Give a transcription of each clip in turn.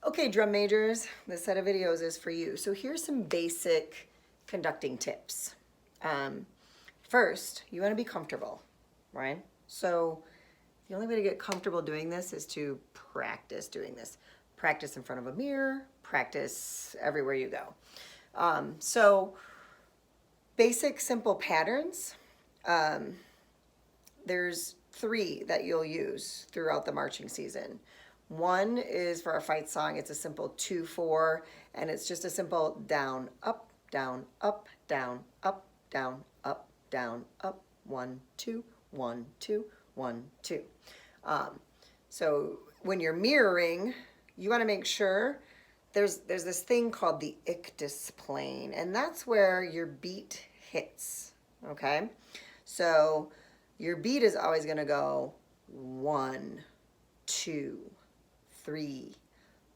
Okay, drum majors, this set of videos is for you. So here's some basic conducting tips. First, you want to be comfortable, right? So the only way to get comfortable doing this is to practice doing this. Practice in front of a mirror, practice everywhere you go. So basic, simple patterns. There's 3 that you'll use throughout the marching season. One is for our fight song. It's a simple 2-4, and it's just a simple down, up, down, up, down, up, down, up, down, up, 1, 2, 1, 2, 1, 2. So when you're mirroring, you want to make sure there's this thing called the ictus plane, and that's where your beat hits. Okay, so your beat is always going to go 1, 2, 3,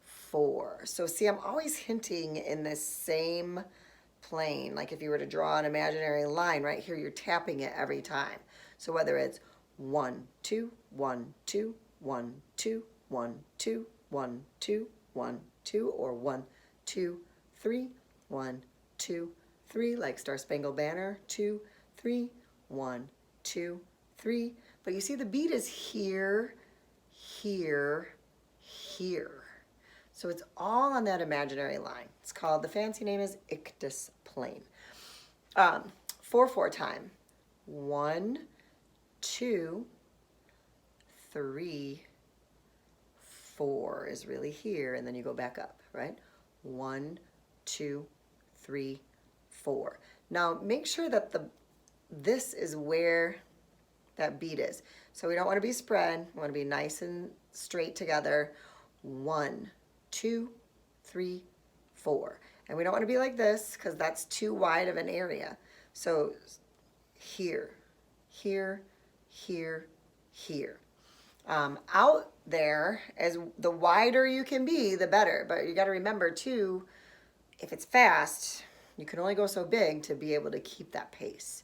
4. So see, I'm always hinting in this same plane. Like if you were to draw an imaginary line right here, you're tapping it every time. So whether it's 1, 2, 1, 2, 1, 2, 1, 2, 1, 2, 1, 2, or 1, 2, 3, 1, 2, 3, like Star Spangled Banner, 2, 3, 1, 2, 3. But you see the beat is here, here, here. So it's all on that imaginary line. It's called, the fancy name is ictus plane. 4-4 time. 1, 2, 3, 4 is really here, and then you go back up, right? 1, 2, 3, 4. Now make sure that this is where that beat is. So we don't want to be spread. We want to be nice and straight together. 1, 2, 3, 4. And we don't want to be like this because that's too wide of an area. So here, here, here, here. Out there, as the wider you can be, the better. But you got to remember too, if it's fast, you can only go so big to be able to keep that pace.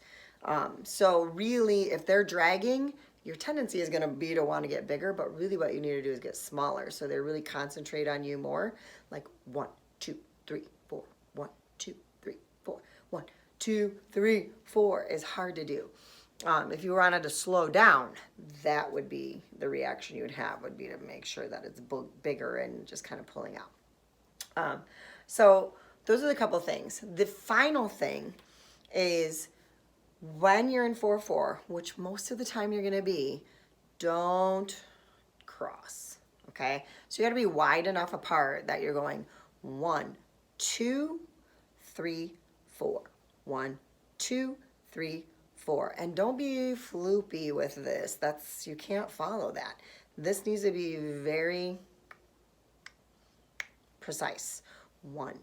So really, if they're dragging, your tendency is going to be to want to get bigger, but really what you need to do is get smaller. So they really concentrate on you more, like 1, 2, 3, 4, 1, 2, 3, 4, 1, 2, 3, 4 is hard to do. If you wanted to slow down, that would be the reaction you would have, would be to make sure that it's bigger and just kind of pulling out. So those are the couple things. The final thing is, when you're in 4-4, which most of the time you're going to be, don't cross, okay? So you got to be wide enough apart that you're going 1, 2, 3, 4. 1, 2, 3, 4. And don't be floopy with this. You can't follow that. This needs to be very precise. 1,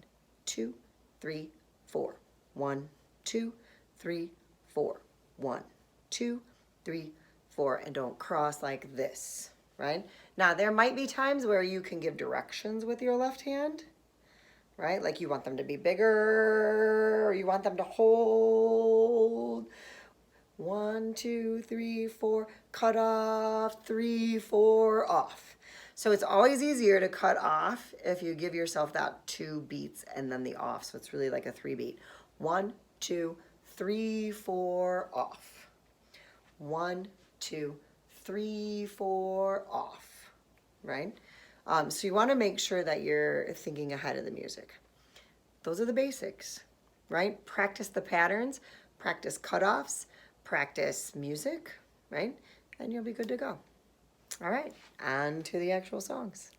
2, 3, 4. 1, 2, 3, 4. 1, 2, 3, 4. And don't cross like this, right? Now, there might be times where you can give directions with your left hand, right? Like you want them to be bigger, or you want them to hold. 1, 2, 3, 4, cut off, 3, 4, off. So it's always easier to cut off if you give yourself that 2 beats and then the off. So it's really like a 3 beat. 1, 2, 3, 4, off. 1, 2, 3, 4, off, right? So you want to make sure that you're thinking ahead of the music. Those are the basics, right? Practice the patterns, practice cutoffs, practice music, right? And you'll be good to go. All right, on to the actual songs.